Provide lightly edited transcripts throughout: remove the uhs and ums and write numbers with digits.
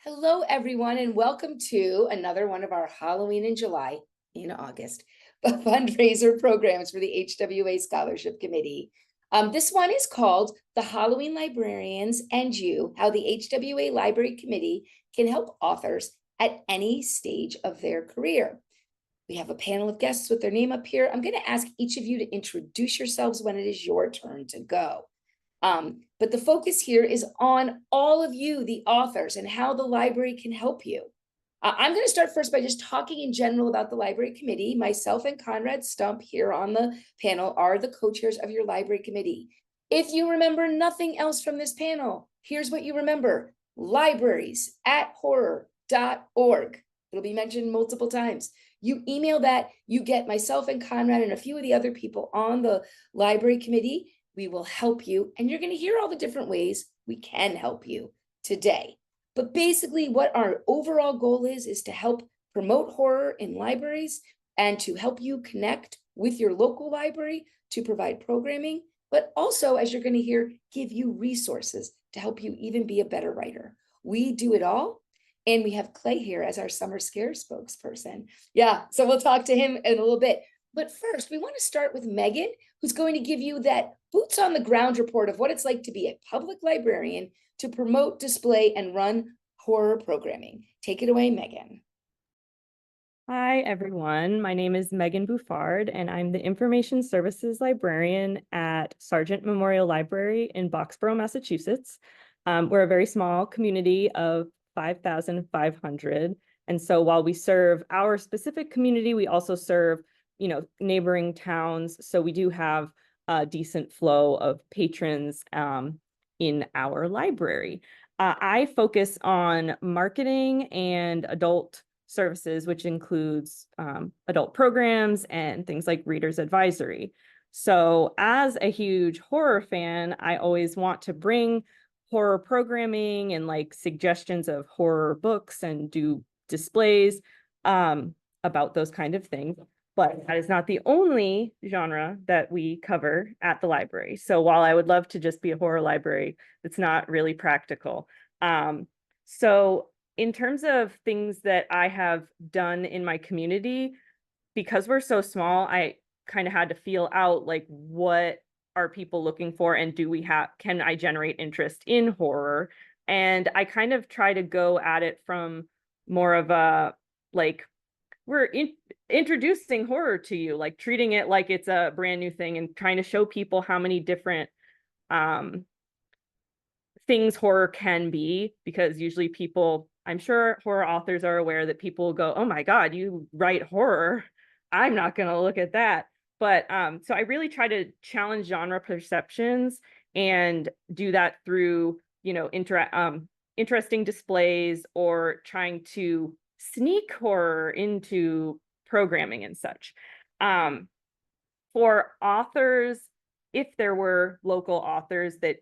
Hello, everyone, and welcome to another one of our Halloween in July, in August, fundraiser programs for the HWA Scholarship Committee. This one is called the Halloween Librarians and You, how the HWA Library Committee can help authors at any stage of their career. We have a panel of guests with their name up here. I'm going to ask each of you to introduce yourselves when it is your turn to go. But the focus here is on all of you, the authors, and how the library can help you. I'm going to start first by just talking in general about the library committee. Myself and Konrad Stump here on the panel are the co-chairs of your library committee. If you remember nothing else from this panel, here's what you remember: libraries@horror.org. It'll be mentioned multiple times. You email that, you get myself and Konrad and a few of the other people on the library committee. We will help you, and you're going to hear all the different ways we can help you today. But basically, what our overall goal is to help promote horror in libraries and to help you connect with your local library to provide programming, but also, as you're going to hear, give you resources to help you even be a better writer. We do it all. And we have Clay here as our summer scare spokesperson. Yeah, so we'll talk to him in a little bit. But first, we want to start with Meghan, who's going to give you that boots on the ground report of what it's like to be a public librarian to promote, display, and run horror programming. Take it away, Meghan. Hi, everyone. My name is Meghan Bouffard, and I'm the Information Services Librarian at Sargent Memorial Library in Boxborough, Massachusetts. We're a very small community of 5,500. And so while we serve our specific community, we also serve neighboring towns. So we do have a decent flow of patrons in our library. I focus on marketing and adult services, which includes adult programs and things like Reader's Advisory. So as a huge horror fan, I always want to bring horror programming and like suggestions of horror books and do displays about those kind of things. But that is not the only genre that we cover at the library. So while I would love to just be a horror library, it's not really practical. So in terms of things that I have done in my community, because we're so small, I kind of had to feel out like what are people looking for, and can I generate interest in horror? And I kind of try to go at it from more of a like, we're introducing horror to you, like treating it like it's a brand new thing and trying to show people how many different things horror can be, because usually people, I'm sure horror authors are aware that people go, oh my God, you write horror. I'm not going to look at that. But so I really try to challenge genre perceptions and do that through, interesting displays or trying to sneak horror into programming and such. For authors, if there were local authors that,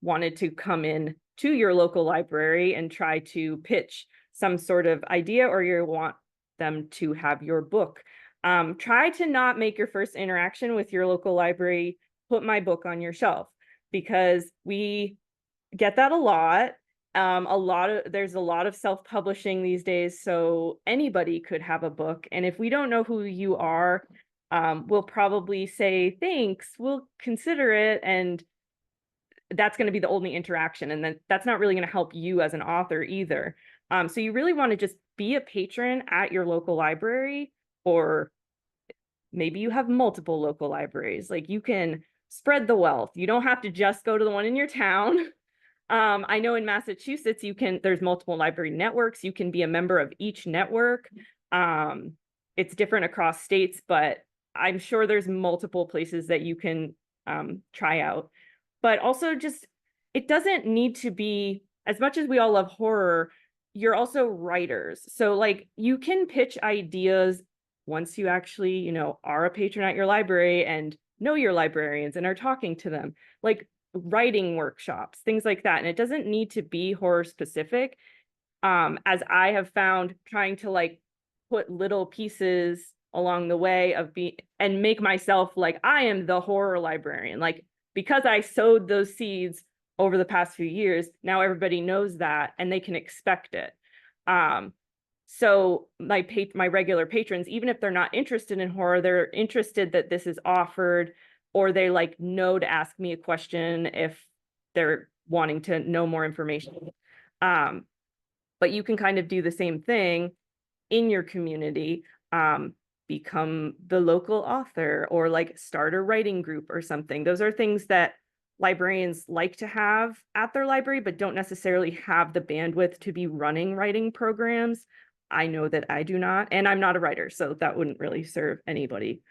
wanted to come in to your local library and try to pitch some sort of idea, or you want them to have your book, try to not make your first interaction with your local library, put my book on your shelf, because we get that a lot. There's a lot of self-publishing these days, so anybody could have a book. And if we don't know who you are, we'll probably say, thanks, we'll consider it. And that's going to be the only interaction. And then that's not really going to help you as an author either. So you really want to just be a patron at your local library, or maybe you have multiple local libraries. Like, you can spread the wealth. You don't have to just go to the one in your town. I know in Massachusetts, there's multiple library networks. You can be a member of each network. It's different across states, but I'm sure there's multiple places that you can try out. But also, just, it doesn't need to be, as much as we all love horror, you're also writers. So like, you can pitch ideas once you actually, are a patron at your library and know your librarians and are talking to them, like writing workshops, things like that. And it doesn't need to be horror specific. As I have found, trying to like put little pieces along the way and make myself like, I am the horror librarian, like, because I sowed those seeds over the past few years, now everybody knows that and they can expect it. So my regular patrons, even if they're not interested in horror, they're interested that this is offered, or they like know to ask me a question if they're wanting to know more information. But you can kind of do the same thing in your community, become the local author, or like start a writing group or something. Those are things that librarians like to have at their library, but don't necessarily have the bandwidth to be running writing programs. I know that I do not, and I'm not a writer, so that wouldn't really serve anybody.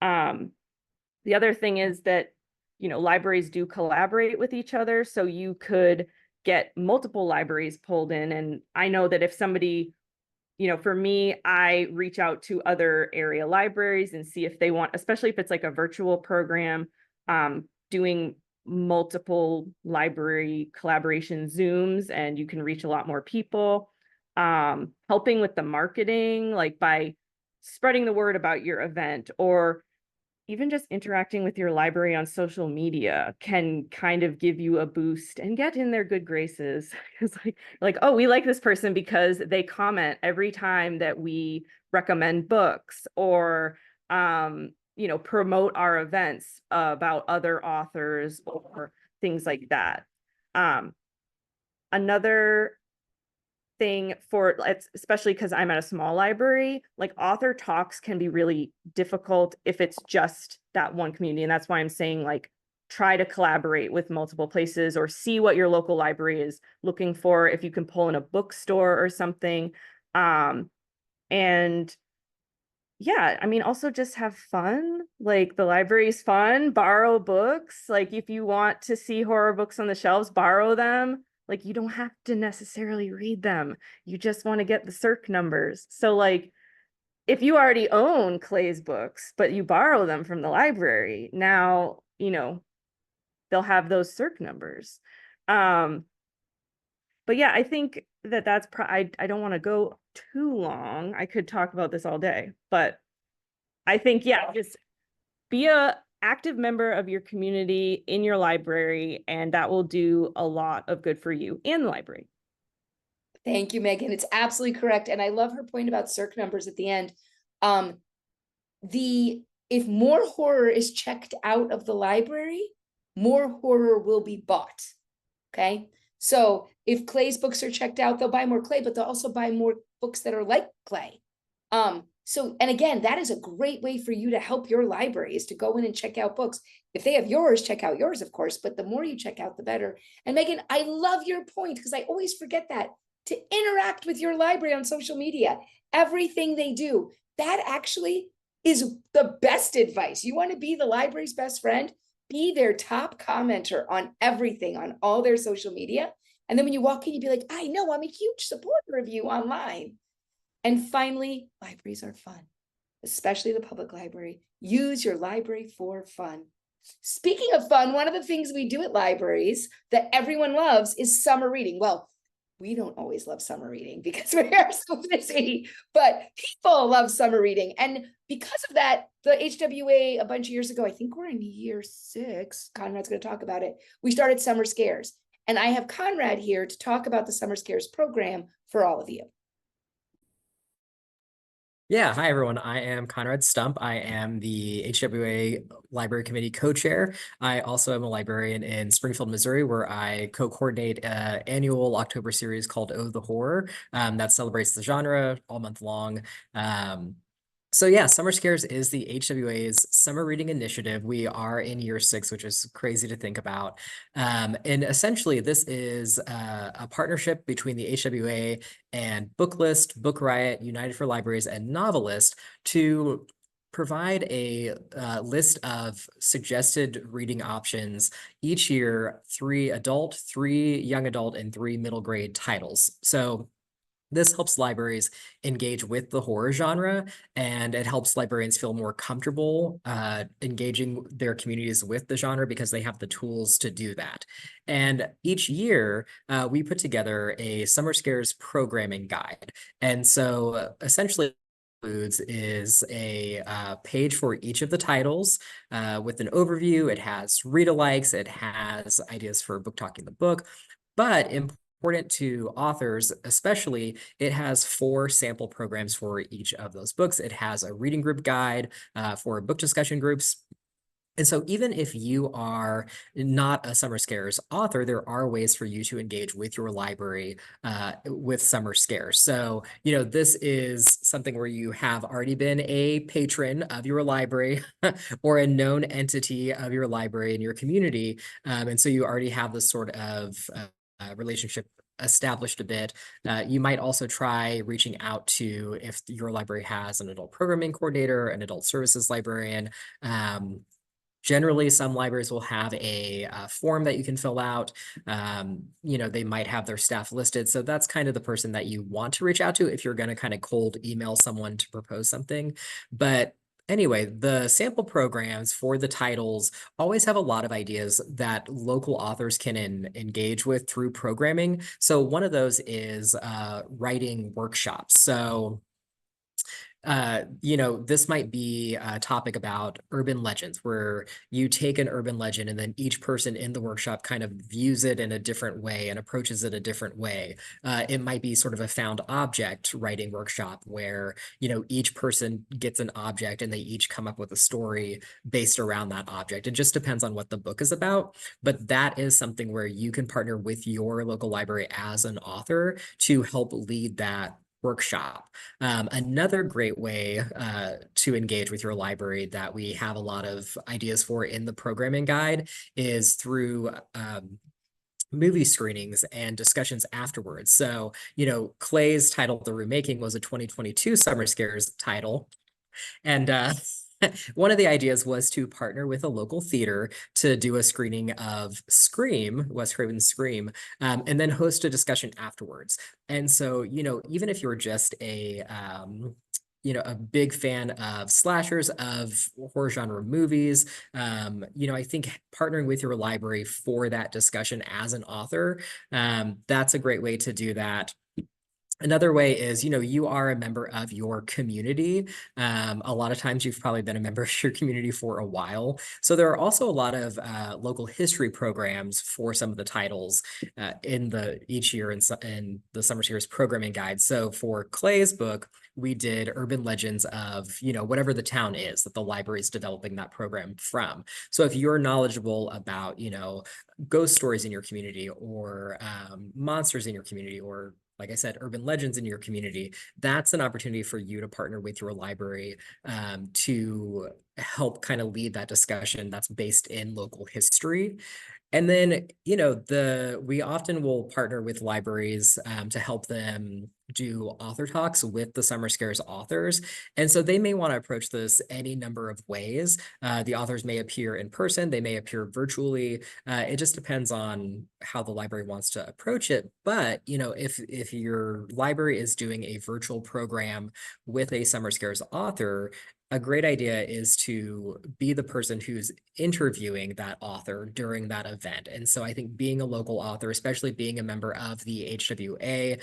The other thing is that, libraries do collaborate with each other, so you could get multiple libraries pulled in. And I know that if somebody, for me, I reach out to other area libraries and see if they want, especially if it's like a virtual program, doing multiple library collaboration Zooms, and you can reach a lot more people. Helping with the marketing, like by spreading the word about your event, or even just interacting with your library on social media can kind of give you a boost and get in their good graces. It's like, oh, we like this person because they comment every time that we recommend books, or promote our events about other authors or things like that. Another thing for, especially because I'm at a small library, like author talks can be really difficult if it's just that one community. And that's why I'm saying, like, try to collaborate with multiple places, or see what your local library is looking for, if you can pull in a bookstore or something. And yeah, I mean, also just have fun. Like, the library is fun. Borrow books. Like, if you want to see horror books on the shelves, borrow them. Like, you don't have to necessarily read them. You just want to get the circ numbers. So like, if you already own Clay's books, but you borrow them from the library, now, they'll have those circ numbers. But yeah, I think that's I don't want to go too long. I could talk about this all day, but I think, yeah, just be a active member of your community in your library, and that will do a lot of good for you and the library. Thank you, Megan. It's absolutely correct. And I love her point about circ numbers at the end. If more horror is checked out of the library, more horror will be bought. Okay. So if Clay's books are checked out, they'll buy more Clay, but they'll also buy more books that are like Clay. And again, that is a great way for you to help your library, is to go in and check out books. If they have yours, check out yours, of course, but the more you check out, the better. And Megan, I love your point, because I always forget that, to interact with your library on social media. Everything they do, that actually is the best advice. You want to be the library's best friend? Be their top commenter on everything, on all their social media. And then when you walk in, you'd be like, I know, I'm a huge supporter of you online. And finally, libraries are fun, especially the public library. Use your library for fun. Speaking of fun, one of the things we do at libraries that everyone loves is summer reading. Well, we don't always love summer reading because we are so busy, but people love summer reading. And because of that, the HWA a bunch of years ago, I think we're in year 6, Konrad's going to talk about it, we started Summer Scares. And I have Konrad here to talk about the Summer Scares program for all of you. Yeah, hi everyone. I am Konrad Stump. I am the HWA Library Committee co-chair. I also am a librarian in Springfield, Missouri, where I co-coordinate an annual October series called Oh the Horror that celebrates the genre all month long. So yeah, Summer Scares is the HWA's summer reading initiative. We are in year 6, which is crazy to think about. And essentially, this is a partnership between the HWA and Booklist, Book Riot, United for Libraries, and Novelist to provide a list of suggested reading options each year: 3 adult, 3 young adult, and 3 middle grade titles. So this helps libraries engage with the horror genre, and it helps librarians feel more comfortable engaging their communities with the genre because they have the tools to do that. And each year, we put together a Summer Scares programming guide. And so essentially, includes is a page for each of the titles with an overview. It has read-alikes, it has ideas for book talking the book, but important to authors, especially, it has 4 sample programs for each of those books. It has a reading group guide for book discussion groups. And so even if you are not a Summer Scares author, there are ways for you to engage with your library with Summer Scares. So, this is something where you have already been a patron of your library or a known entity of your library in your community. And so you already have this sort of relationship established a bit. You might also try reaching out to, if your library has an adult programming coordinator, an adult services librarian. Generally, some libraries will have a form that you can fill out. They might have their staff listed. So that's kind of the person that you want to reach out to if you're going to kind of cold email someone to propose something. But anyway, the sample programs for the titles always have a lot of ideas that local authors can engage with through programming. So one of those is writing workshops. So this might be a topic about urban legends, where you take an urban legend and then each person in the workshop kind of views it in a different way and approaches it a different way. It might be sort of a found object writing workshop where, each person gets an object and they each come up with a story based around that object. It just depends on what the book is about. But that is something where you can partner with your local library as an author to help lead that workshop. Another great way to engage with your library that we have a lot of ideas for in the programming guide is through movie screenings and discussions afterwards. So, Clay's title, The Remaking, was a 2022 Summer Scares title. And one of the ideas was to partner with a local theater to do a screening of Scream, Wes Craven's Scream, and then host a discussion afterwards. And so, even if you're just a big fan of slashers, of horror genre movies, I think partnering with your library for that discussion as an author, that's a great way to do that. Another way is, you are a member of your community. A lot of times you've probably been a member of your community for a while. So there are also a lot of local history programs for some of the titles each year in the Summer Series programming guide. So for Clay's book, we did urban legends of, whatever the town is that the library is developing that program from. So if you're knowledgeable about, ghost stories in your community or monsters in your community, or like I said, urban legends in your community, that's an opportunity for you to partner with your library to help kind of lead that discussion that's based in local history. And then, we often will partner with libraries to help them do author talks with the Summer Scares authors. And so they may want to approach this any number of ways. The authors may appear in person, they may appear virtually. It just depends on how the library wants to approach it. But, if your library is doing a virtual program with a Summer Scares author, a great idea is to be the person who's interviewing that author during that event. And so I think being a local author, especially being a member of the HWA,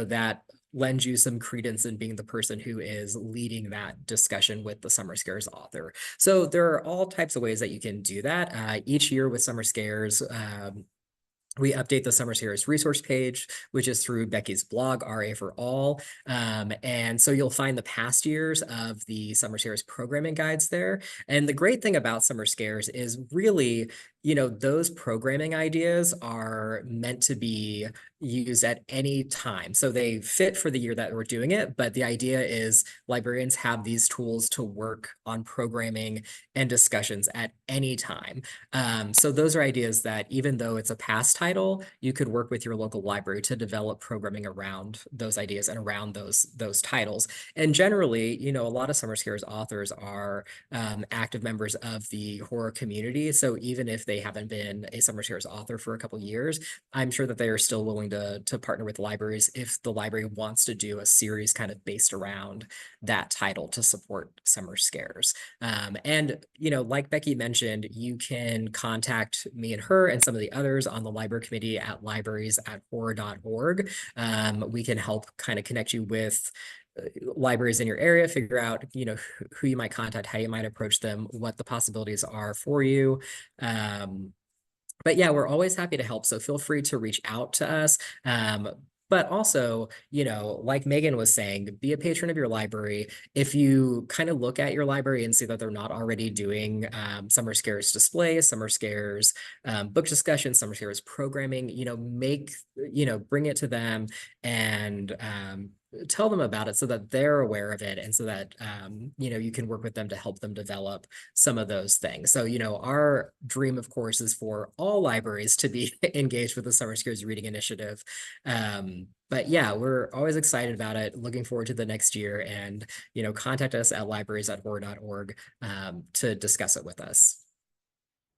that lends you some credence in being the person who is leading that discussion with the Summer Scares author. So there are all types of ways that you can do that. Each year with Summer Scares, we update the Summer Series resource page, which is through Becky's blog, RA for All. And so you'll find the past years of the Summer Series programming guides there. And the great thing about Summer Scares is really, those programming ideas are meant to be used at any time. So they fit for the year that we're doing it. But the idea is librarians have these tools to work on programming and discussions at any time. So those are ideas that, even though it's a past title, you could work with your local library to develop programming around those ideas and around those titles. And generally, a lot of Summer Scares authors are active members of the horror community. So even if they haven't been a Summer Scares author for a couple of years, I'm sure that they are still willing to partner with libraries if the library wants to do a series kind of based around that title to support Summer Scares. And, like Becky mentioned, you can contact me and her and some of the others on the library committee at libraries@horror.org. We can help kind of connect you with libraries in your area, figure out, who you might contact, how you might approach them, what the possibilities are for you. But yeah, we're always happy to help. So feel free to reach out to us. But also, like Megan was saying, be a patron of your library. If you kind of look at your library and see that they're not already doing summer scares displays, summer scares book discussions, summer scares programming, bring it to them and tell them about it so that they're aware of it, and so that you can work with them to help them develop some of those things. So our dream, of course, is for all libraries to be engaged with the Summer Scares Reading Initiative. But yeah, we're always excited about it, looking forward to the next year, and contact us at libraries@horror.org to discuss it with us.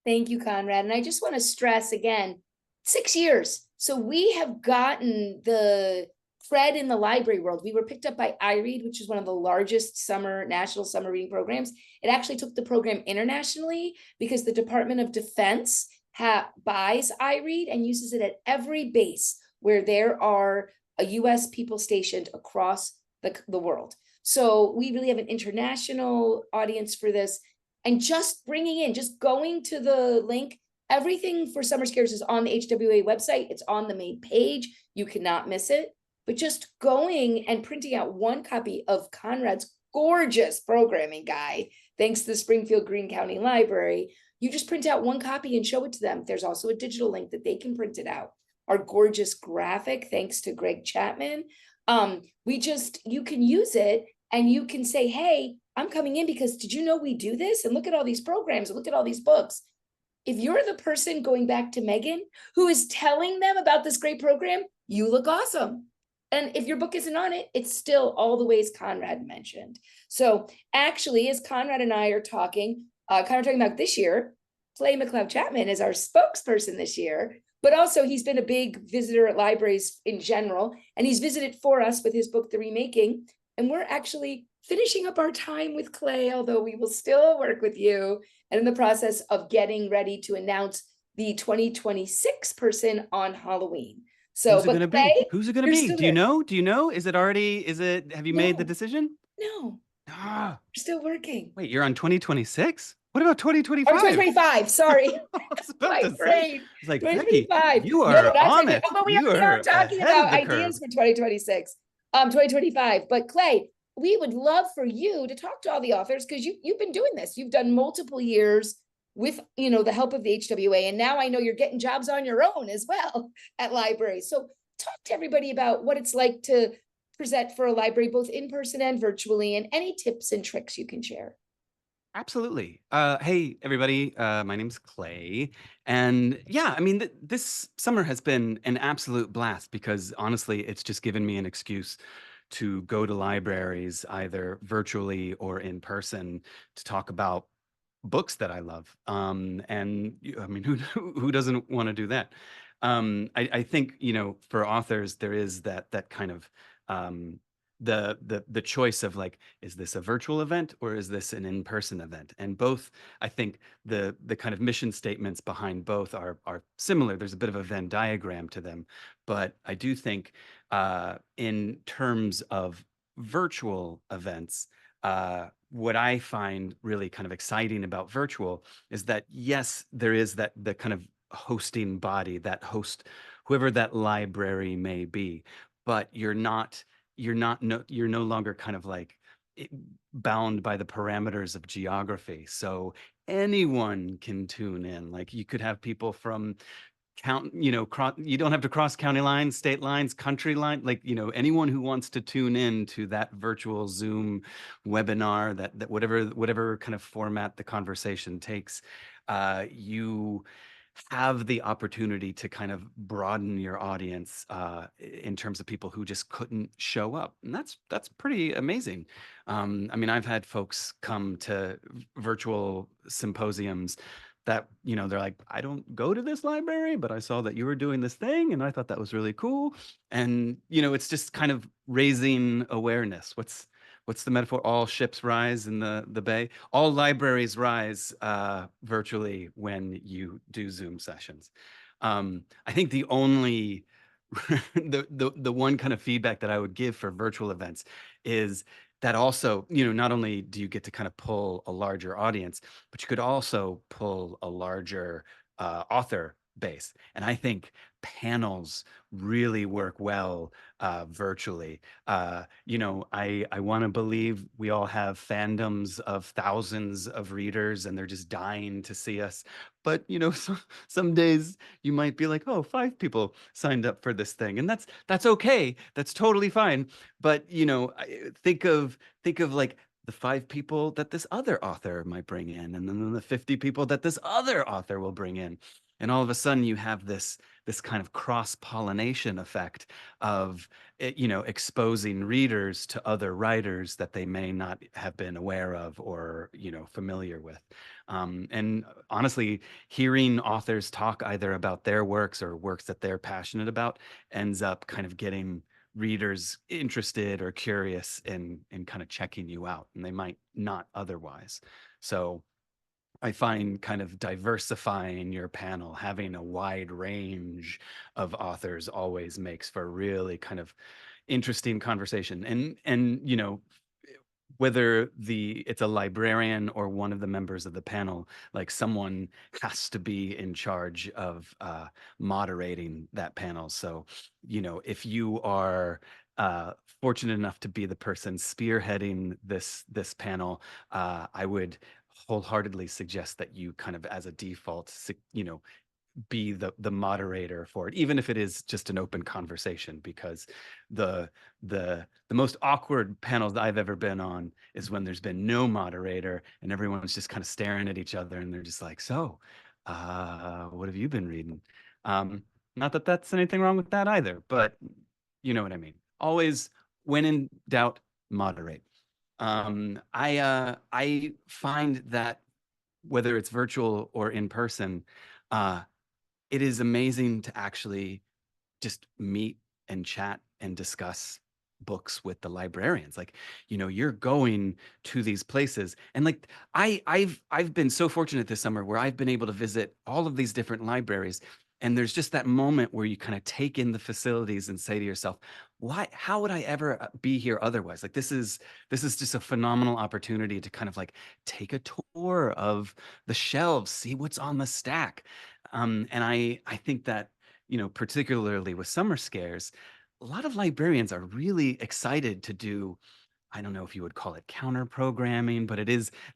Thank you, Konrad. And I just want to stress again, 6 years. So we have gotten the cred in the library world. We were picked up by iRead, which is one of the largest national summer reading programs. It actually took the program internationally because the Department of Defense buys iRead and uses it at every base where there are a US people stationed across the world. So we really have an international audience for this. And just going to the link, everything for Summer Scares is on the HWA website. It's on the main page. You cannot miss it. But just going and printing out one copy of Konrad's gorgeous programming guide, thanks to the Springfield Greene County Library, you just print out one copy and show it to them. There's also a digital link that they can print it out. Our gorgeous graphic, thanks to McLeod Chapman. You can use it and you can say, hey, I'm coming in because did you know we do this? And look at all these programs and look at all these books. If you're the person going back to Megan who is telling them about this great program, you look awesome. And if your book isn't on it, it's still all the ways Konrad mentioned. So actually, as Konrad and I are talking about this year, McLeod Chapman is our spokesperson this year, but also he's been a big visitor at libraries in general, and he's visited for us with his book, The Remaking. And we're actually finishing up our time with Clay, although we will still work with you, and in the process of getting ready to announce the 2026 person on Halloween. So who's it gonna be? Who's it gonna be? Do you know? Have you made the decision? No. Ah. We're still working. Wait, you're on 2026? What about 2025? Oh, 2025, sorry. My brain. It's like, Becky, you are on it. But we are talking about ideas for 2026, 2025. But Clay, we would love for you to talk to all the authors because you've been doing this. You've done multiple years with the help of the HWA, and now I know you're getting jobs on your own as well at libraries. So talk to everybody about what it's like to present for a library, both in person and virtually, and any tips and tricks you can share. Absolutely. Hey, everybody. My name's Clay. And yeah, I mean, this summer has been an absolute blast because honestly, it's just given me an excuse to go to libraries, either virtually or in person, to talk about books that I love. Who doesn't want to do that? I think, for authors, there is that kind of the choice of like, is this a virtual event or is this an in-person event? And both, I think the kind of mission statements behind both are similar. There's a bit of a Venn diagram to them, but I do think in terms of virtual events, what I find really kind of exciting about virtual is that, yes, there is the kind of hosting body, that host, whoever that library may be, but you're no longer kind of like bound by the parameters of geography. So anyone can tune in. Like you could have people from you don't have to cross county lines, state lines, country line, like, anyone who wants to tune in to that virtual Zoom webinar, that whatever kind of format the conversation takes, you have the opportunity to kind of broaden your audience in terms of people who just couldn't show up. And that's pretty amazing. I've had folks come to virtual symposiums that, they're like, I don't go to this library, but I saw that you were doing this thing and I thought that was really cool. And, it's just kind of raising awareness. What's the metaphor? All ships rise in the bay. All libraries rise virtually when you do Zoom sessions. I think the only the one kind of feedback that I would give for virtual events is that also, not only do you get to kind of pull a larger audience, but you could also pull a larger author base. And I think panels really work well virtually. I want to believe we all have fandoms of thousands of readers and they're just dying to see us. But, some days you might be like, oh, 5 people signed up for this thing. And that's okay. That's totally fine. But, think of like the 5 people that this other author might bring in, and then the 50 people that this other author will bring in. And all of a sudden you have this kind of cross-pollination effect of exposing readers to other writers that they may not have been aware of or familiar with. And honestly, hearing authors talk either about their works or works that they're passionate about ends up kind of getting readers interested or curious in kind of checking you out, and they might not otherwise. So I find kind of diversifying your panel, having a wide range of authors always makes for a really kind of interesting conversation. And whether it's a librarian or one of the members of the panel, like someone has to be in charge of moderating that panel. So, if you are fortunate enough to be the person spearheading this panel, I would wholeheartedly suggest that you kind of as a default, be the moderator for it, even if it is just an open conversation, because the most awkward panels I've ever been on is when there's been no moderator and everyone's just kind of staring at each other and they're just like, so what have you been reading? Not that that's anything wrong with that either, but you know what I mean. Always, when in doubt, moderate. I find that whether it's virtual or in person, it is amazing to actually just meet and chat and discuss books with the librarians. Like, you're going to these places, and like I've been so fortunate this summer where I've been able to visit all of these different libraries. And there's just that moment where you kind of take in the facilities and say to yourself, how would I ever be here otherwise? Like, this is just a phenomenal opportunity to kind of like take a tour of the shelves, see what's on the stack. And I think that, particularly with summer scares, a lot of librarians are really excited to do, I don't know if you would call it counter programming, but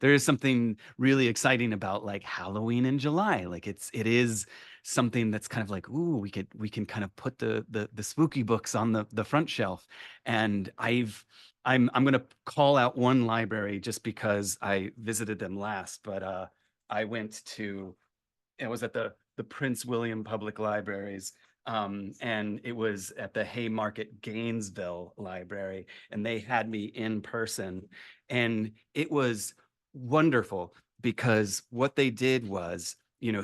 there is something really exciting about like Halloween in July. Like it is something that's kind of like, ooh, we can kind of put the spooky books on the front shelf. And I'm going to call out one library just because I visited them last, but I was at the Prince William Public Libraries, and it was at the Haymarket Gainesville Library, and they had me in person, and it was wonderful because what they did was,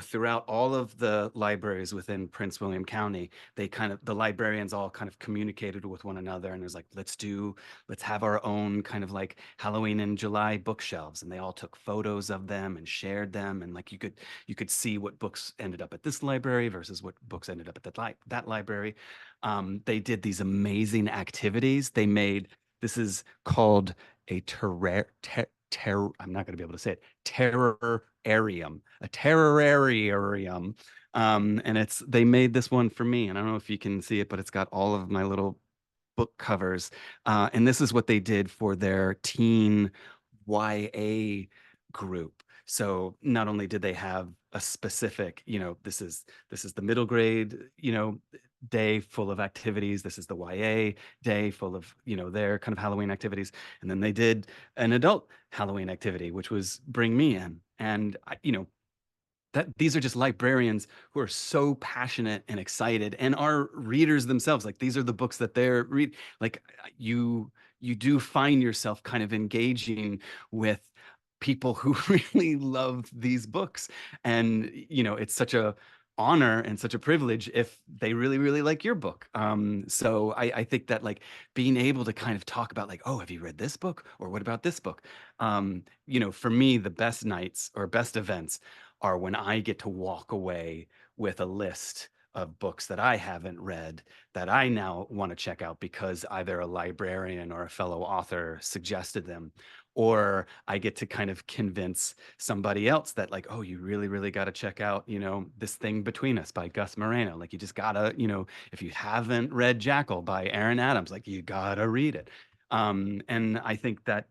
throughout all of the libraries within Prince William County, the librarians all kind of communicated with one another, and it was like, let's have our own kind of like Halloween in July bookshelves, and they all took photos of them and shared them, and like you could see what books ended up at this library versus what books ended up at that library. They did these amazing activities. This is called a I'm not going to be able to say it, terrarium, a terrarium. And they made this one for me, and I don't know if you can see it, but it's got all of my little book covers. And this is what they did for their teen YA group. So not only did they have a specific, this is the middle grade, day full of activities. This is the YA day full of, their kind of Halloween activities. And then they did an adult Halloween activity, which was Bring Me In. And, these are just librarians who are so passionate and excited and are readers themselves. Like, these are the books that they're like, you do find yourself kind of engaging with people who really love these books. And, it's such a honor and such a privilege if they really, really like your book. So I think that like being able to kind of talk about like, oh, have you read this book? Or what about this book? For me, the best nights or best events are when I get to walk away with a list of books that I haven't read that I now want to check out because either a librarian or a fellow author suggested them, or I get to kind of convince somebody else that like, oh, you really, really got to check out, this thing Between Us by Gus Moreno. Like you just gotta, if you haven't read Jackal by Aaron Adams, like you gotta read it. And I think that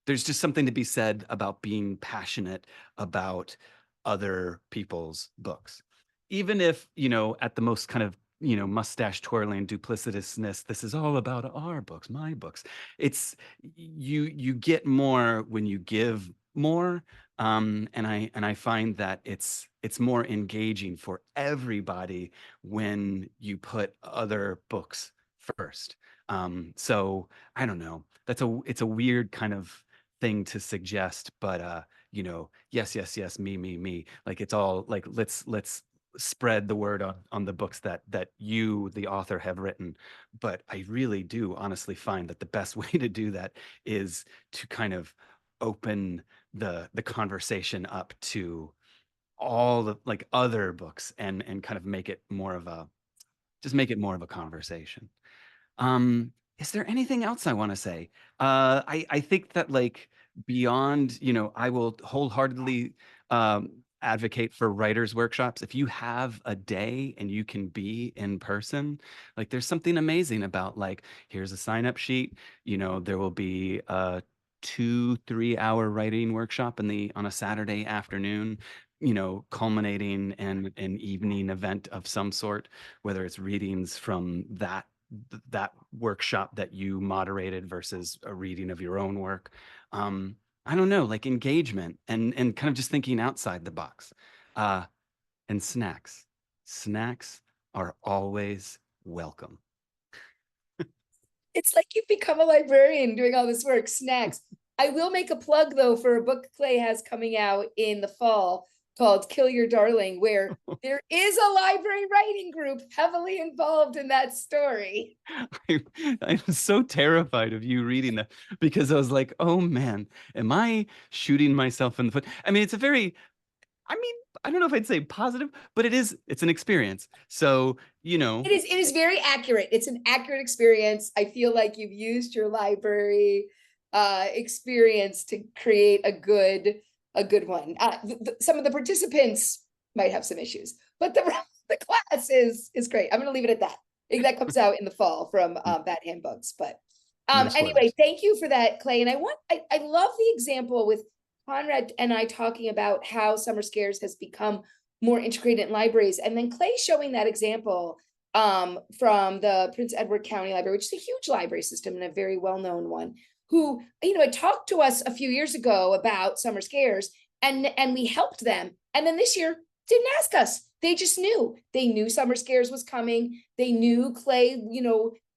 there's just something to be said about being passionate about other people's books. Even if, at the most kind of, mustache twirling duplicitousness, this is all about our books, my books. It's you get more when you give more. And I find that it's more engaging for everybody when you put other books first. So I don't know. It's a weird kind of thing to suggest, but yes, me. Like it's all like let's spread the word on the books that you, the author, have written. But I really do honestly find that the best way to do that is to kind of open the conversation up to all the like other books and kind of make it more of a conversation. Is there anything else I want to say? I think that like beyond, I will wholeheartedly advocate for writers' workshops. If you have a day and you can be in person, like there's something amazing about like, here's a sign-up sheet, there will be a 2-3 hour writing workshop on a Saturday afternoon, culminating in an evening event of some sort, whether it's readings from that workshop that you moderated versus a reading of your own work. I don't know, like engagement and kind of just thinking outside the box. And snacks. Snacks are always welcome. It's like you've become a librarian doing all this work, snacks. I will make a plug though for a book Clay has coming out in the fall called Kill Your Darling, where there is a library writing group heavily involved in that story. I'm so terrified of you reading that because I was like, oh man, am I shooting myself in the foot? I mean, I don't know if I'd say positive, but it's an experience. So, It is very accurate. It's an accurate experience. I feel like you've used your library experience to create a good one. Some of the participants might have some issues, but the class is great. I'm going to leave it at that. That comes out in the fall from Bad Handbooks. But anyway, thank you for that, Clay. And I love the example with Konrad and I talking about how Summer Scares has become more integrated in libraries, and then Clay showing that example from the Prince Edward County Library, which is a huge library system and a very well-known one, who, had talked to us a few years ago about Summer Scares, and we helped them. And then this year didn't ask us. They just knew. They knew Summer Scares was coming. They knew Clay,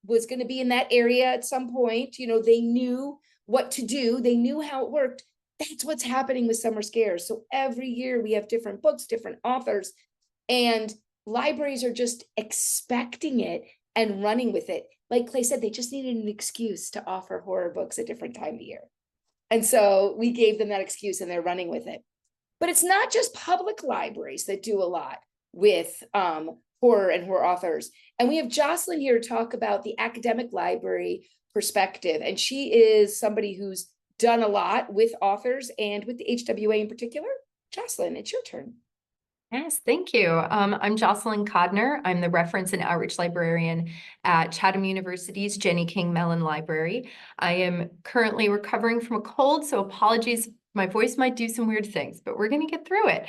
was going to be in that area at some point. They knew what to do. They knew how it worked. That's what's happening with Summer Scares. So every year we have different books, different authors, and libraries are just expecting it and running with it. Like Clay said, they just needed an excuse to offer horror books a different time of year. And so we gave them that excuse and they're running with it. But it's not just public libraries that do a lot with horror and horror authors. And we have Jocelyn here to talk about the academic library perspective. And she is somebody who's done a lot with authors and with the HWA in particular. Jocelyn, it's your turn. Yes, thank you. I'm Jocelyn Codner. I'm the reference and outreach librarian at Chatham University's Jenny King Mellon Library. I am currently recovering from a cold, so apologies. My voice might do some weird things, but we're going to get through it.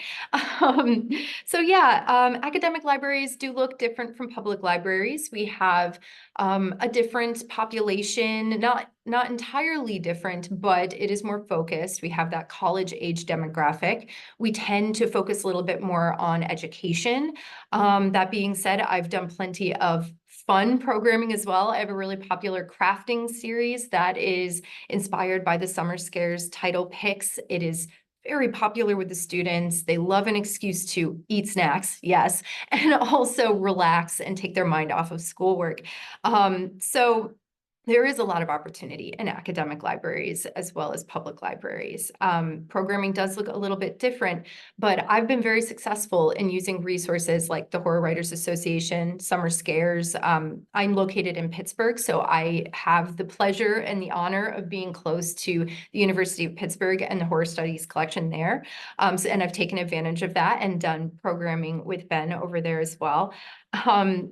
Academic libraries do look different from public libraries. We have a different population, not entirely different, but it is more focused. We have that college age demographic. We tend to focus a little bit more on education. That being said, I've done plenty of fun programming as well. I have a really popular crafting series that is inspired by the Summer Scares title picks. It is very popular with the students. They love an excuse to eat snacks, yes, and also relax and take their mind off of schoolwork. So there is a lot of opportunity in academic libraries as well as public libraries. Programming does look a little bit different, but I've been very successful in using resources like the Horror Writers Association, Summer Scares. I'm located in Pittsburgh, so I have the pleasure and the honor of being close to the University of Pittsburgh and the Horror Studies collection there. And I've taken advantage of that and done programming with Ben over there as well.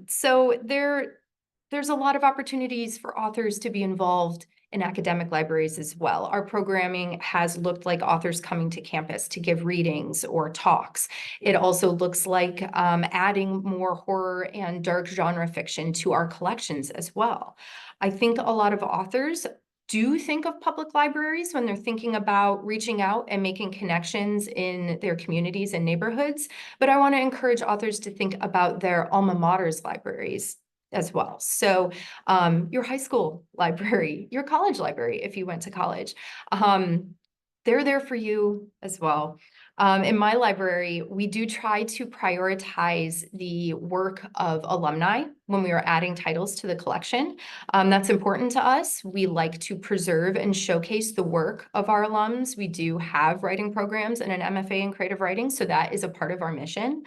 So there's a lot of opportunities for authors to be involved in academic libraries as well. Our programming has looked like authors coming to campus to give readings or talks. It also looks like adding more horror and dark genre fiction to our collections as well. I think a lot of authors do think of public libraries when they're thinking about reaching out and making connections in their communities and neighborhoods, but I want to encourage authors to think about their alma mater's libraries as well. So your high school library, your college library, if you went to college, they're there for you as well. In my library, we do try to prioritize the work of alumni when we are adding titles to the collection. That's important to us. We like to preserve and showcase the work of our alums. We do have writing programs and an MFA in creative writing, so that is a part of our mission.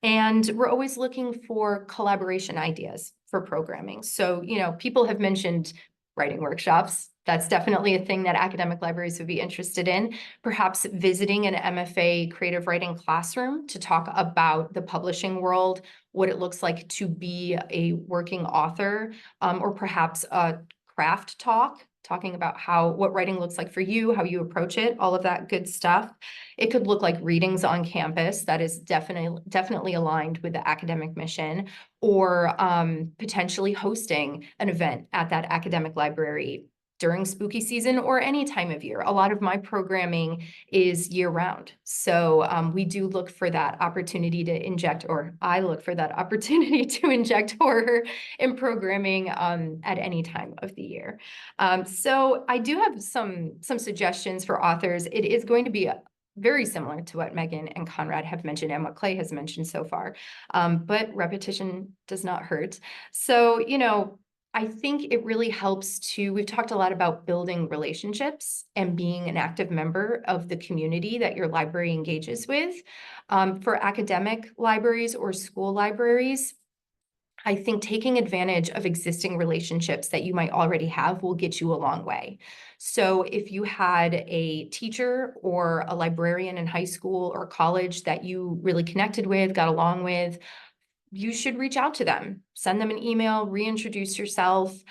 And we're always looking for collaboration ideas for programming. So, people have mentioned writing workshops. That's definitely a thing that academic libraries would be interested in. Perhaps visiting an MFA creative writing classroom to talk about the publishing world, what it looks like to be a working author, or perhaps a craft talk, talking about what writing looks like for you, how you approach it, all of that good stuff. It could look like readings on campus that is definitely aligned with the academic mission, or potentially hosting an event at that academic library during spooky season or any time of year. A lot of my programming is year round. So we do look for that opportunity to inject, or I look for that opportunity to inject horror in programming at any time of the year. So I do have some suggestions for authors. It is going to be very similar to what Meghan and Konrad have mentioned and what Clay has mentioned so far, but repetition does not hurt. So, I think it really helps we've talked a lot about building relationships and being an active member of the community that your library engages with. For academic libraries or school libraries, I think taking advantage of existing relationships that you might already have will get you a long way. So if you had a teacher or a librarian in high school or college that you really connected with, got along with, you should reach out to them, send them an email, reintroduce yourself,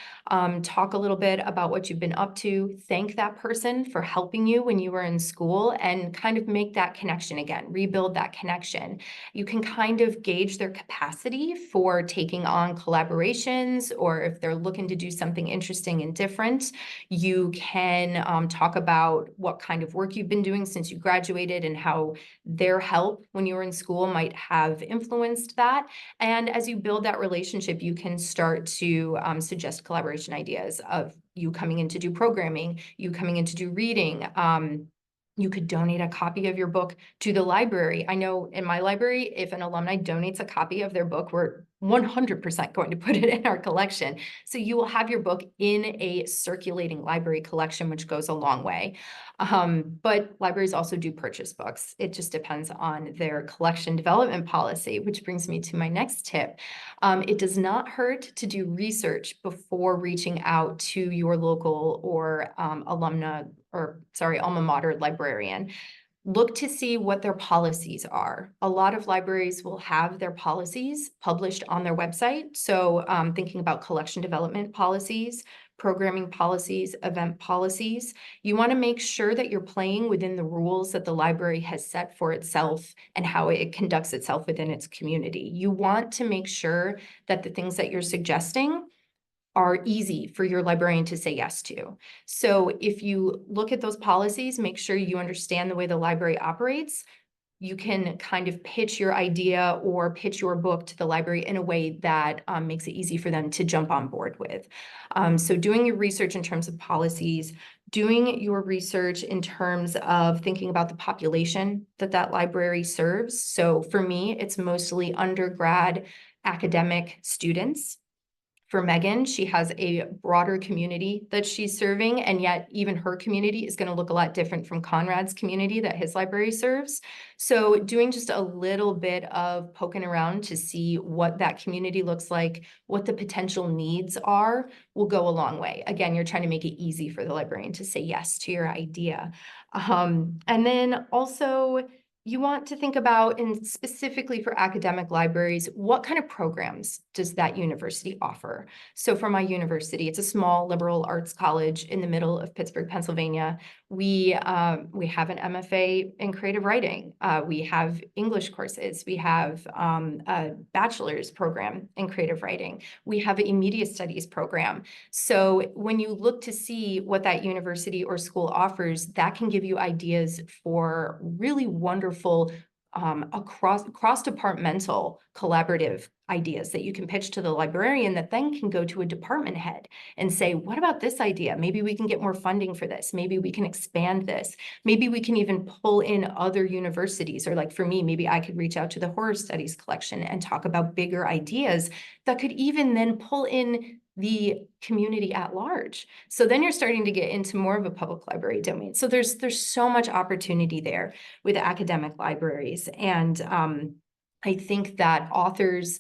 talk a little bit about what you've been up to, thank that person for helping you when you were in school, and kind of make that connection again, rebuild that connection. You can kind of gauge their capacity for taking on collaborations, or if they're looking to do something interesting and different, you can talk about what kind of work you've been doing since you graduated and how their help when you were in school might have influenced that. And as you build that relationship, you can start to suggest collaboration ideas of you coming in to do programming, you coming in to do reading. You could donate a copy of your book to the library. I know in my library, if an alumni donates a copy of their book, we're 100% going to put it in our collection. So you will have your book in a circulating library collection, which goes a long way. But libraries also do purchase books. It just depends on their collection development policy, which brings me to my next tip. It does not hurt to do research before reaching out to your local or alma mater librarian. Look to see what their policies are. A lot of libraries will have their policies published on their website. So thinking about collection development policies, programming policies, event policies, you want to make sure that you're playing within the rules that the library has set for itself and how it conducts itself within its community. You want to make sure that the things that you're suggesting are easy for your librarian to say yes to. So if you look at those policies, make sure you understand the way the library operates. You can kind of pitch your idea or pitch your book to the library in a way that makes it easy for them to jump on board with. So doing your research in terms of policies, doing your research in terms of thinking about the population that library serves. So for me, it's mostly undergrad academic students. For Meghan, she has a broader community that she's serving, and yet even her community is going to look a lot different from Konrad's community that his library serves. So doing just a little bit of poking around to see what that community looks like, what the potential needs are, will go a long way. Again, you're trying to make it easy for the librarian to say yes to your idea. And then also, you want to think about, and specifically for academic libraries, what kind of programs does that university offer? So for my university, it's a small liberal arts college in the middle of Pittsburgh, Pennsylvania. We have an MFA in creative writing. We have English courses. We have a bachelor's program in creative writing. We have a media studies program. So when you look to see what that university or school offers, that can give you ideas for really wonderful cross-departmental collaborative ideas that you can pitch to the librarian that then can go to a department head and say, what about this idea? Maybe we can get more funding for this. Maybe we can expand this. Maybe we can even pull in other universities, or like for me, maybe I could reach out to the horror studies collection and talk about bigger ideas that could even then pull in the community at large. So then you're starting to get into more of a public library domain. So there's so much opportunity there with academic libraries. And I think that authors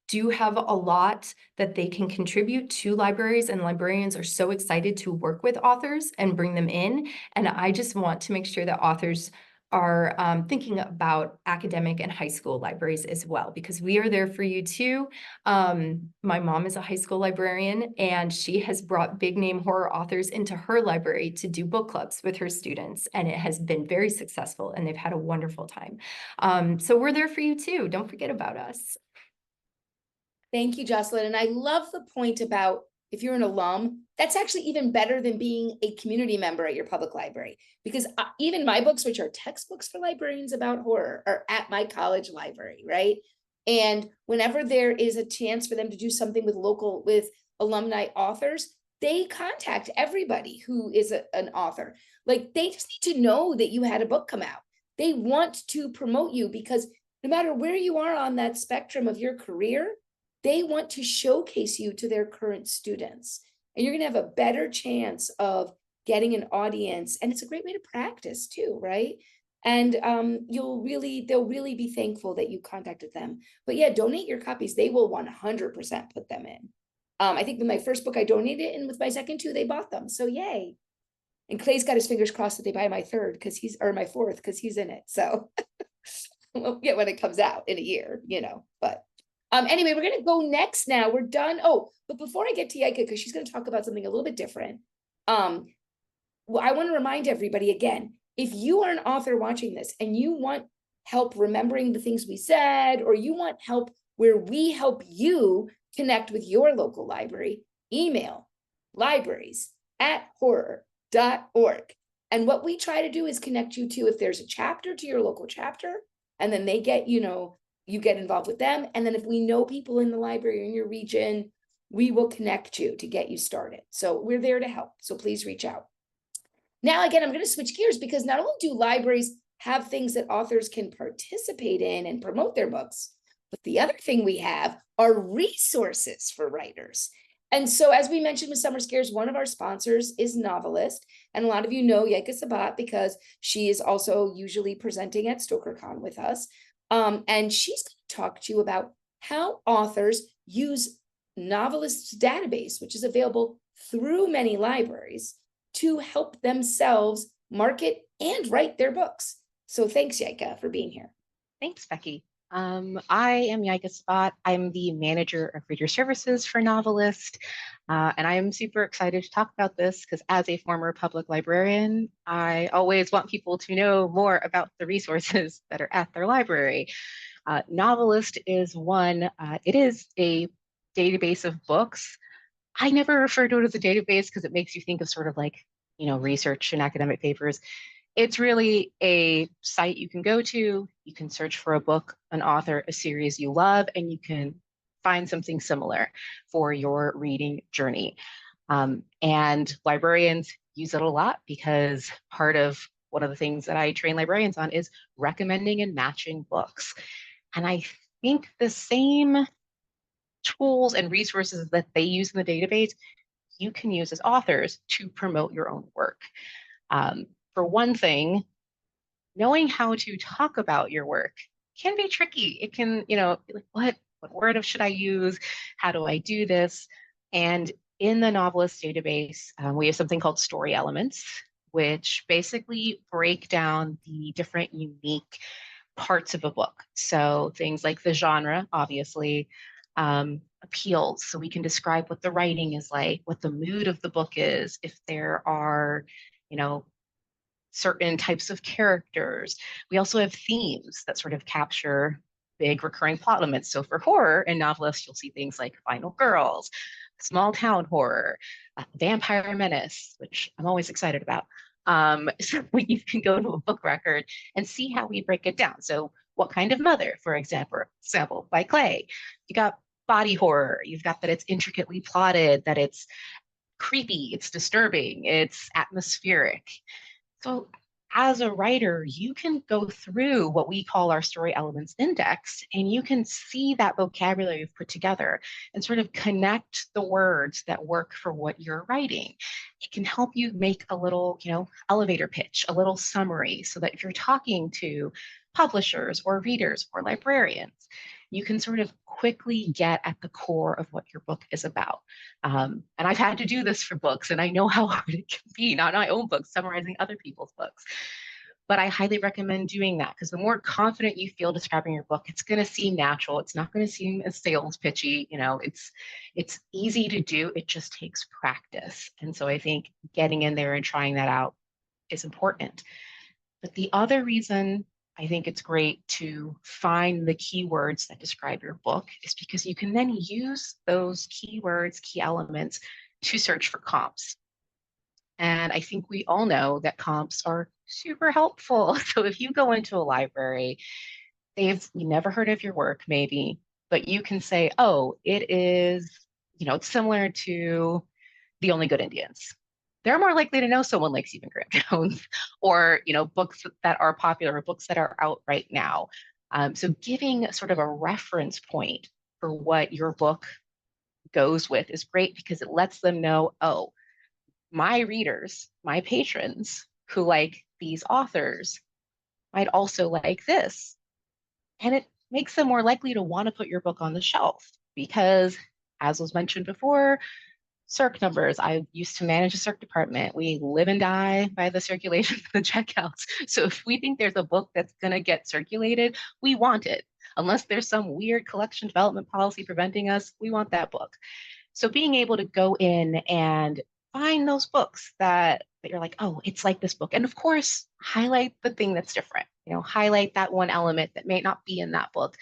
do have a lot that they can contribute to libraries, and librarians are so excited to work with authors and bring them in. And I just want to make sure that authors are thinking about academic and high school libraries as well, because we are there for you too. My mom is a high school librarian, and she has brought big name horror authors into her library to do book clubs with her students, and it has been very successful, and they've had a wonderful time. So we're there for you too. Don't forget about us. Thank you, Jocelyn. And I love the point about if you're an alum, that's actually even better than being a community member at your public library, because even my books, which are textbooks for librarians about horror, are at my college library, right? And whenever there is a chance for them to do something with alumni authors, they contact everybody who is an author. Like, they just need to know that you had a book come out. They want to promote you, because no matter where you are on that spectrum of your career, they want to showcase you to their current students. And you're going to have a better chance of getting an audience. And it's a great way to practice too, right? And they'll really be thankful that you contacted them. But yeah, donate your copies. They will 100% put them in. I think with my first book, I donated, and with my second two, they bought them. So yay. And Clay's got his fingers crossed that they buy my third my fourth, because he's in it. So we'll get when it comes out in a year, but anyway, we're going to go next now. We're done. Oh, but before I get to Yaika, because she's going to talk about something a little bit different. Well, I want to remind everybody again, if you are an author watching this and you want help remembering the things we said, or you want help where we help you connect with your local library, email libraries@horror.org. And what we try to do is connect you to, if there's a chapter, to your local chapter, and then they get, you get involved with them. And then if we know people in the library or in your region, we will connect you to get you started. So we're there to help. So please reach out. Now, again, I'm going to switch gears, because not only do libraries have things that authors can participate in and promote their books, but the other thing we have are resources for writers. And so, as we mentioned with Summer Scares, one of our sponsors is Novelist. And a lot of you know Yaika Sabat, because she is also usually presenting at StokerCon with us. And she's going to talk to you about how authors use Novelist's database, which is available through many libraries, to help themselves market and write their books. So thanks, Yaika, for being here. Thanks, Becky. I am Yaika Sabat. I'm the manager of reader services for Novelist. And I am super excited to talk about this, because as a former public librarian, I always want people to know more about the resources that are at their library. Novelist is one. It is a database of books. I never refer to it as a database, because it makes you think of sort of like, research and academic papers. It's really a site you can go to. You can search for a book, an author, a series you love, and you can find something similar for your reading journey. And librarians use it a lot, because one of the things that I train librarians on is recommending and matching books. And I think the same tools and resources that they use in the database, you can use as authors to promote your own work. For one thing, knowing how to talk about your work can be tricky. It can, be like, what word should I use? How do I do this? And in the novelist database, we have something called story elements, which basically break down the different unique parts of a book. So things like the genre, obviously, appeals. So we can describe what the writing is like, what the mood of the book is, if there are, certain types of characters. We also have themes that sort of capture big recurring plot elements. So for horror and novelists, you'll see things like Final Girls, small town horror, vampire menace, which I'm always excited about. So you can go to a book record and see how we break it down. So what kind of mother, for example, by Clay. You got body horror. You've got that it's intricately plotted, that it's creepy, it's disturbing, it's atmospheric. So as a writer, you can go through what we call our story elements index, and you can see that vocabulary you've put together and sort of connect the words that work for what you're writing. It can help you make a little, elevator pitch, a little summary, so that if you're talking to publishers or readers or librarians, you can sort of quickly get at the core of what your book is about. And I've had to do this for books, and I know how hard it can be, not my own books, summarizing other people's books. But I highly recommend doing that, because the more confident you feel describing your book, it's going to seem natural. It's not going to seem as sales pitchy. It's easy to do. It just takes practice. And so I think getting in there and trying that out is important. But the other reason I think it's great to find the keywords that describe your book is because you can then use those keywords, key elements, to search for comps. And I think we all know that comps are super helpful. So if you go into a library, you never heard of your work maybe, but you can say, oh, it is, it's similar to The Only Good Indians. They're more likely to know someone like Stephen Graham Jones, or books that are popular, or books that are out right now. So giving sort of a reference point for what your book goes with is great, because it lets them know, oh, my readers, my patrons who like these authors might also like this. And it makes them more likely to want to put your book on the shelf, because, as was mentioned before, circ numbers. I used to manage a circ department. We live and die by the circulation of the checkouts. So if we think there's a book that's going to get circulated, we want it. Unless there's some weird collection development policy preventing us, we want that book. So being able to go in and find those books that you're like, oh, it's like this book. And of course, highlight the thing that's different. Highlight that one element that may not be in that book,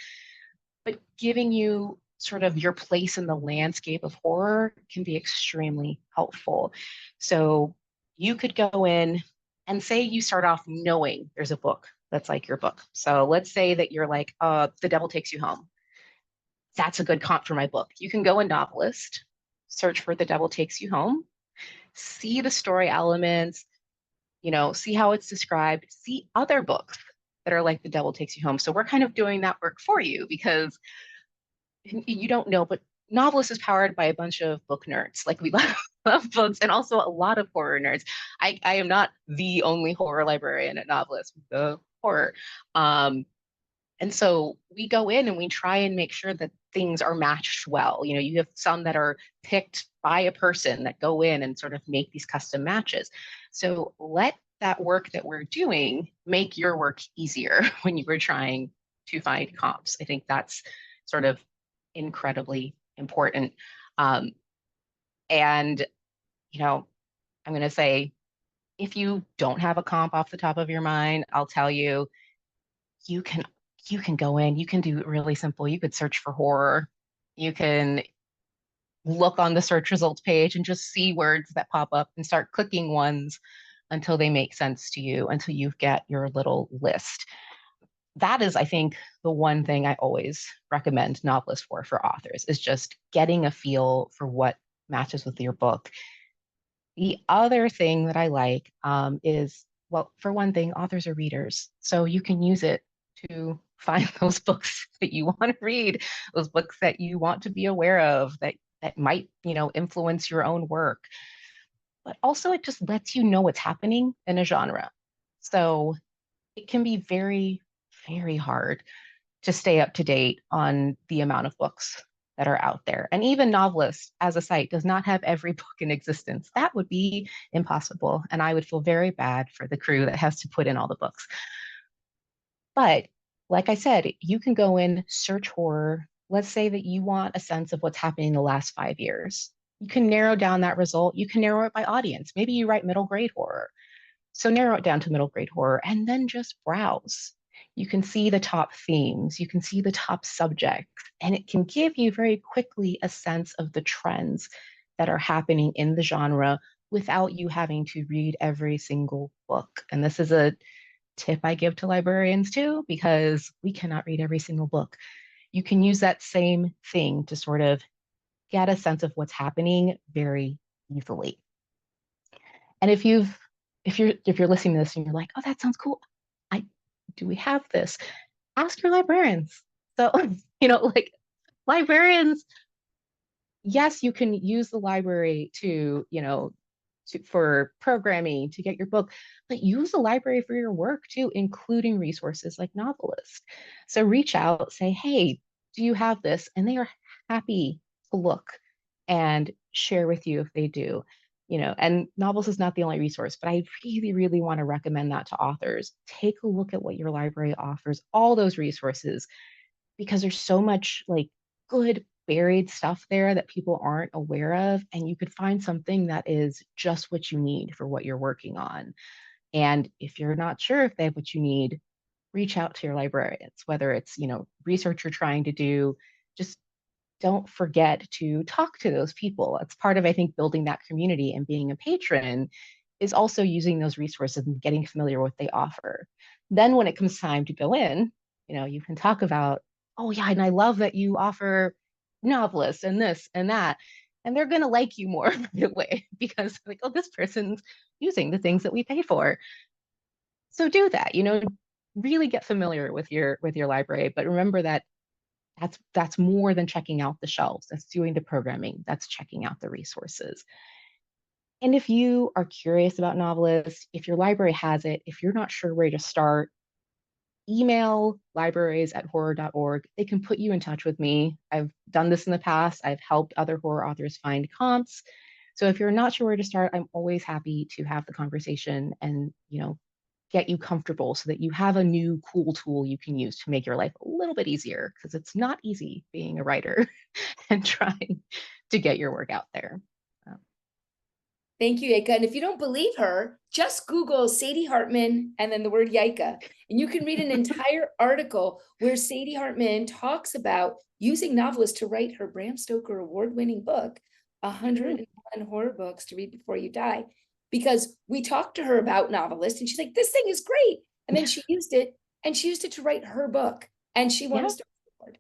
but giving you sort of your place in the landscape of horror can be extremely helpful. So you could go in and say you start off knowing there's a book that's like your book. So let's say that you're like, The Devil Takes You Home. That's a good comp for my book. You can go in Novelist, search for The Devil Takes You Home, see the story elements, see how it's described, see other books that are like The Devil Takes You Home. So we're kind of doing that work for you, because you don't know, but Novelist is powered by a bunch of book nerds. Like, we love books, and also a lot of horror nerds. I am not the only horror librarian at Novelist, the horror. And so we go in and we try and make sure that things are matched well. You have some that are picked by a person that go in and sort of make these custom matches. So let that work that we're doing make your work easier when you were trying to find comps. I think that's sort of incredibly important. And, I'm going to say, if you don't have a comp off the top of your mind, I'll tell you, you can go in, you can do it really simple. You could search for horror. You can look on the search results page and just see words that pop up and start clicking ones until they make sense to you, until you get your little list. That is, I think, the one thing I always recommend Novelist for authors, is just getting a feel for what matches with your book. The other thing that I like is, well, for one thing, authors are readers. So you can use it to find those books that you want to read, those books that you want to be aware of, that might, influence your own work. But also it just lets you know what's happening in a genre. So it can be very, very hard to stay up to date on the amount of books that are out there. And even Novelist as a site does not have every book in existence. That would be impossible. And I would feel very bad for the crew that has to put in all the books. But like I said, you can go in, search horror. Let's say that you want a sense of what's happening in the last 5 years. You can narrow down that result. You can narrow it by audience. Maybe you write middle grade horror. So narrow it down to middle grade horror and then just browse. You can see the top themes, you can see the top subjects, and it can give you very quickly a sense of the trends that are happening in the genre without you having to read every single book. And this is a tip I give to librarians too, because we cannot read every single book. You can use that same thing to sort of get a sense of what's happening very easily. And if you're listening to this and you're like, oh, that sounds cool, do we have this? Ask your librarians. So, like librarians, yes, you can use the library to, for programming, to get your book, but use the library for your work too, including resources like Novelist. So reach out, say, hey, do you have this? And they are happy to look and share with you if they do. And Novelist is not the only resource, but I really, really want to recommend that to authors. Take a look at what your library offers, all those resources, because there's so much like good buried stuff there that people aren't aware of. And you could find something that is just what you need for what you're working on. And if you're not sure if they have what you need, reach out to your librarians, whether it's, research you're trying to do, just don't forget to talk to those people. It's part of, I think, building that community, and being a patron is also using those resources and getting familiar with what they offer. Then when it comes time to go in, you can talk about, oh yeah, and I love that you offer Novelists and this and that. And they're going to like you more right away because like, oh, this person's using the things that we pay for. So do that, really get familiar with your library, but remember that that's more than checking out the shelves. That's doing the programming. That's checking out the resources. And if you are curious about Novelist, if your library has it, if you're not sure where to start, email libraries@horror.org. They can put you in touch with me. I've done this in the past. I've helped other horror authors find comps. So if you're not sure where to start, I'm always happy to have the conversation and, get you comfortable so that you have a new cool tool you can use to make your life a little bit easier, because it's not easy being a writer and trying to get your work out there. Thank you, Yaika. And if you don't believe her, just Google Sadie Hartman and then the word Yaika, and you can read an entire article where Sadie Hartman talks about using Novelist to write her Bram Stoker award-winning book, 101 Horror Books to Read Before You Die. Because we talked to her about Novelist and she's like, this thing is great. And then she used it, and she used it to write her book, and she won a Stoker Award.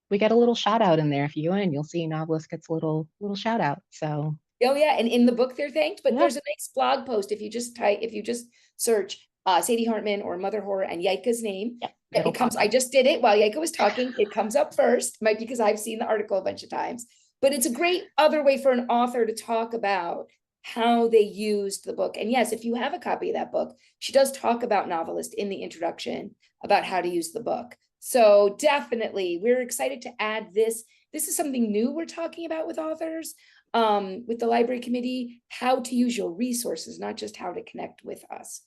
We get a little shout out in there. If you go in, you'll see Novelist gets a little shout out. So oh yeah, and in the book they're thanked, but there's a nice blog post if you just search Sadie Hartman or Mother Horror and Yaika's name. It comes. I just did it while Yaika was talking. It comes up first, might be because I've seen the article a bunch of times, but it's a great other way for an author to talk about how they used the book. And yes, if you have a copy of that book, she does talk about Novelist in the introduction about how to use the book. So definitely, we're excited to add this. This is something new we're talking about with authors, with the library committee, how to use your resources, not just how to connect with us.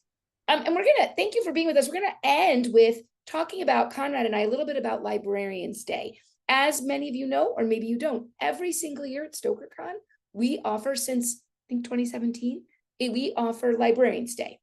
And we're gonna, thank you for being with us. We're gonna end with talking about, Konrad and I, a little bit about Librarians Day. As many of you know, or maybe you don't, every single year at StokerCon, we offer, since I think 2017, we offer Librarians Day.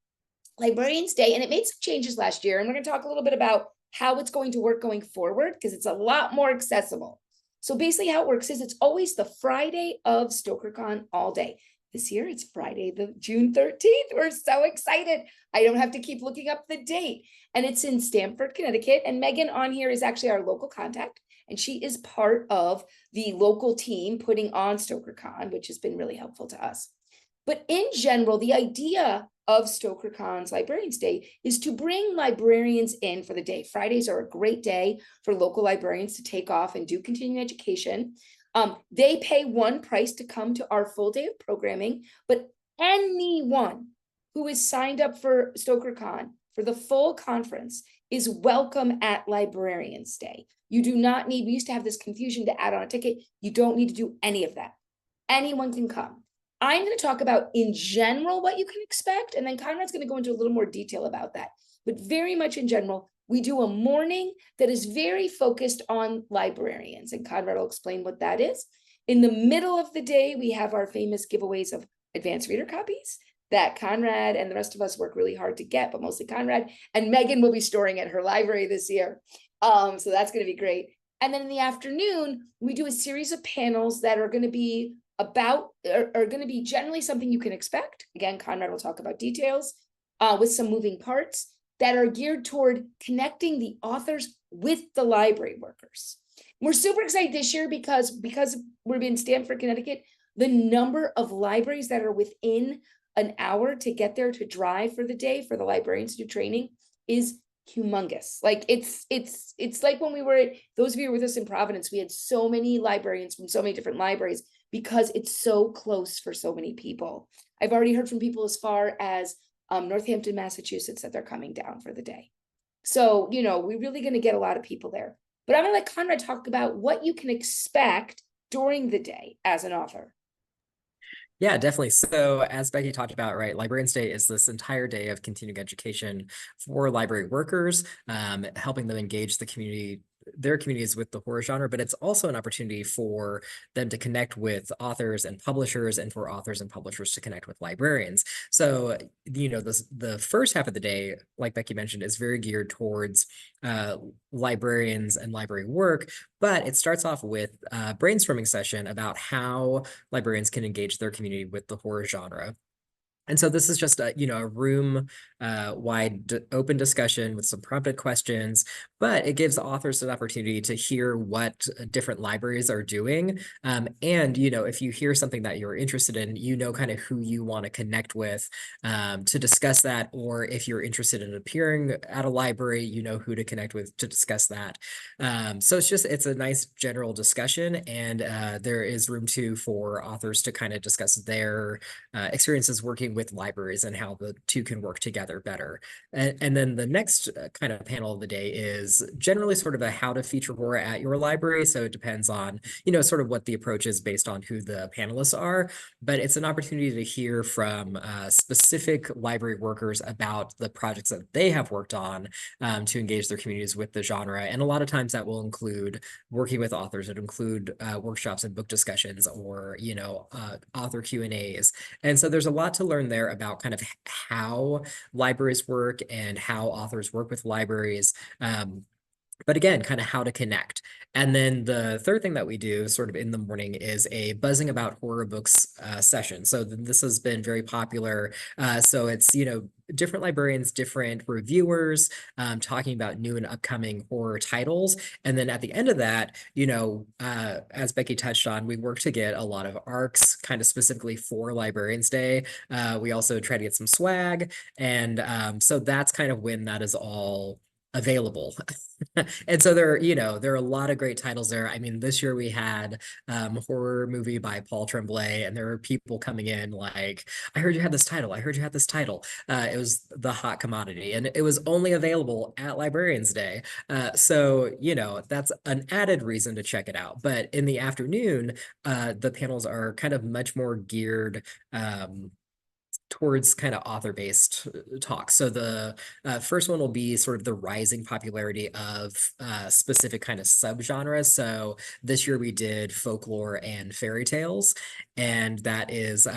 Librarians Day, and it made some changes last year, and we're gonna talk a little bit about how it's going to work going forward, because it's a lot more accessible. So basically how it works is it's always the Friday of StokerCon all day. This year it's Friday, the June 13th. We're so excited. I don't have to keep looking up the date. And it's in Stamford, Connecticut. And Meghan on here is actually our local contact. And she is part of the local team putting on StokerCon, which has been really helpful to us. But in general, the idea of StokerCon's Librarians Day is to bring librarians in for the day. Fridays are a great day for local librarians to take off and do continuing education. They pay one price to come to our full day of programming, but anyone who is signed up for StokerCon for the full conference is welcome at Librarians Day. You do not need, we used to have this confusion to add on a ticket. You don't need to do any of that. Anyone can come. I'm going to talk about in general what you can expect, and then Konrad's going to go into a little more detail about that. But very much in general, we do a morning that is very focused on librarians, and Konrad will explain what that is. In the middle of the day, we have our famous giveaways of advanced reader copies that Konrad and the rest of us work really hard to get, but mostly Konrad, and Meghan will be storing at her library this year. So that's going to be great. And then in the afternoon, we do a series of panels that are going to be generally something you can expect. Again, Konrad will talk about details with some moving parts that are geared toward connecting the authors with the library workers. We're super excited this year because we're in Stamford, Connecticut, the number of libraries that are within an hour to get there to drive for the day for the librarians to do training is humongous. Like it's like when we were at, those of you who were with us in Providence, we had so many librarians from so many different libraries because it's so close for so many people. I've already heard from people as far as Northampton, Massachusetts, that they're coming down for the day. So, we're really going to get a lot of people there. But I'm going to let Konrad talk about what you can expect during the day as an author. Yeah, definitely. So as Becky talked about, right, Librarians Day is this entire day of continuing education for library workers, helping them engage the community, their communities with the horror genre, but it's also an opportunity for them to connect with authors and publishers, and for authors and publishers to connect with librarians. So, the first half of the day, like Becky mentioned, is very geared towards librarians and library work, but it starts off with a brainstorming session about how librarians can engage their community with the horror genre. And so this is just a room wide open discussion with some prompted questions, but it gives authors an opportunity to hear what different libraries are doing. And, if you hear something that you're interested in, kind of who you want to connect with to discuss that. Or if you're interested in appearing at a library, you know who to connect with to discuss that. So it's a nice general discussion, and there is room too for authors to kind of discuss their experiences working with libraries and how the two can work together better. And then the next kind of panel of the day is generally sort of a how to feature horror at your library. So it depends on, sort of what the approach is based on who the panelists are, but it's an opportunity to hear from specific library workers about the projects that they have worked on to engage their communities with the genre. And a lot of times that will include working with authors. It include workshops and book discussions, or, author Q&As. And so there's a lot to learn there about kind of how libraries work and how authors work with libraries. But again, kind of how to connect. And then the third thing that we do sort of in the morning is a buzzing about horror books session. So this has been very popular. So it's, different librarians, different reviewers talking about new and upcoming horror titles. And then at the end of that, as Becky touched on, we work to get a lot of ARCs kind of specifically for Librarians Day. We also try to get some swag. And so that's kind of when that is all available. And so there are a lot of great titles there. I mean, this year we had a horror movie by Paul Tremblay, and there were people coming in like, I heard you had this title. I heard you had this title. It was the hot commodity, and it was only available at Librarians Day. So, that's an added reason to check it out. But in the afternoon, the panels are kind of much more geared towards kind of author-based talks. So the first one will be sort of the rising popularity of specific kind of subgenres. So this year we did folklore and fairy tales, and that is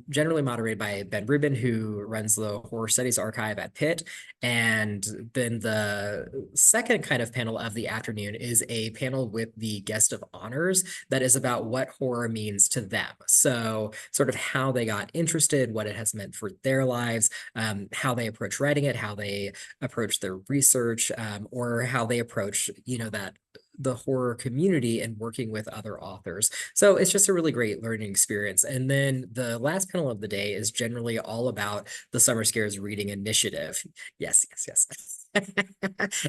generally moderated by Ben Rubin, who runs the Horror Studies Archive at Pitt. And then the second kind of panel of the afternoon is a panel with the guest of honors that is about what horror means to them. So sort of how they got interested, what it has meant for their lives, how they approach writing it, how they approach their research, or how they approach, the horror community and working with other authors. So it's just a really great learning experience. And then the last panel of the day is generally all about the Summer Scares Reading Initiative. Yes, yes, yes.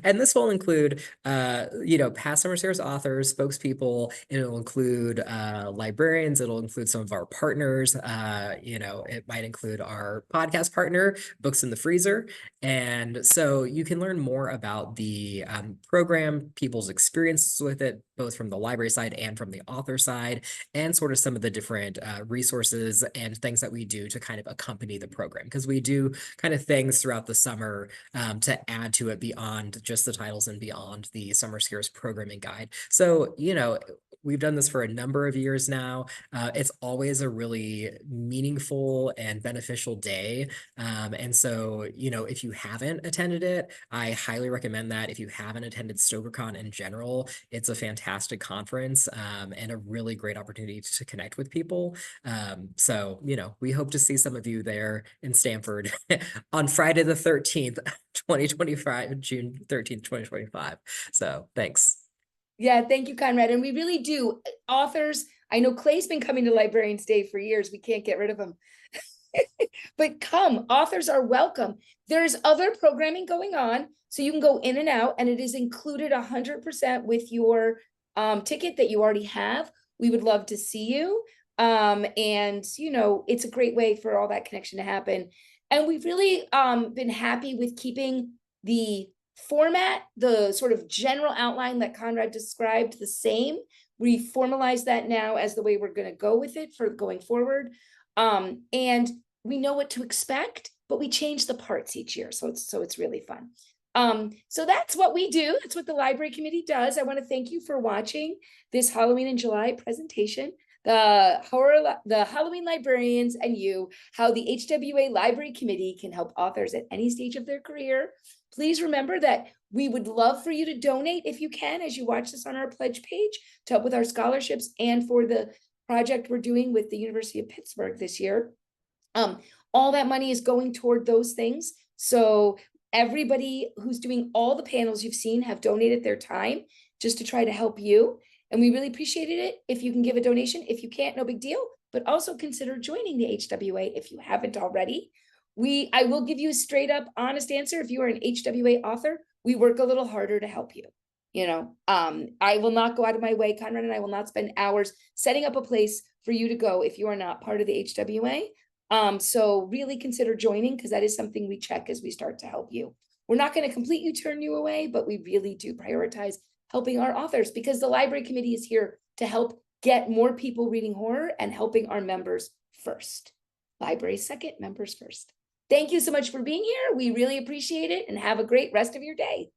And this will include, past Summer Scares authors, spokespeople. It'll include librarians. It'll include some of our partners. It might include our podcast partner, Books in the Freezer. And so you can learn more about the program, people's experiences with it, both from the library side and from the author side, and sort of some of the different resources and things that we do to kind of accompany the program. Because we do kind of things throughout the summer to add to it beyond just the titles and beyond the Summer Scares programming guide. So, we've done this for a number of years now. It's always a really meaningful and beneficial day. And so, if you haven't attended it, I highly recommend that. If you haven't attended StokerCon in general, it's a fantastic conference and a really great opportunity to connect with people. So, we hope to see some of you there in Stanford on Friday the 13th, 2025, June 13th, 2025. So thanks. Yeah, thank you, Konrad. And we really do. Authors, I know Clay's been coming to Librarians Day for years. We can't get rid of him. But come, authors are welcome. There's other programming going on, so you can go in and out, and it is included 100% with your ticket that you already have. We would love to see you. It's a great way for all that connection to happen. And we've really been happy with keeping the format, the sort of general outline that Konrad described, the same. We formalize that now as the way we're going to go with it for going forward. And we know what to expect, but we change the parts each year. So it's really fun. So that's what we do. That's what the library committee does. I want to thank you for watching this Halloween in July presentation. The Halloween Librarians and You, how the HWA Library Committee can help authors at any stage of their career. Please remember that we would love for you to donate if you can, as you watch this on our pledge page, to help with our scholarships and for the project we're doing with the University of Pittsburgh this year. All that money is going toward those things. So everybody who's doing all the panels you've seen have donated their time just to try to help you. And we really appreciated it if you can give a donation. If you can't, no big deal, but also consider joining the HWA if you haven't already. I will give you a straight up honest answer. If you are an HWA author, we work a little harder to help you. I will not go out of my way. Konrad and I will not spend hours setting up a place for you to go if you are not part of the HWA. So really consider joining, because that is something we check as we start to help you. We're not going to completely turn you away, but we really do prioritize helping our authors, because the library committee is here to help get more people reading horror and helping our members first. Libraries second, members first. Thank you so much for being here. We really appreciate it, and have a great rest of your day.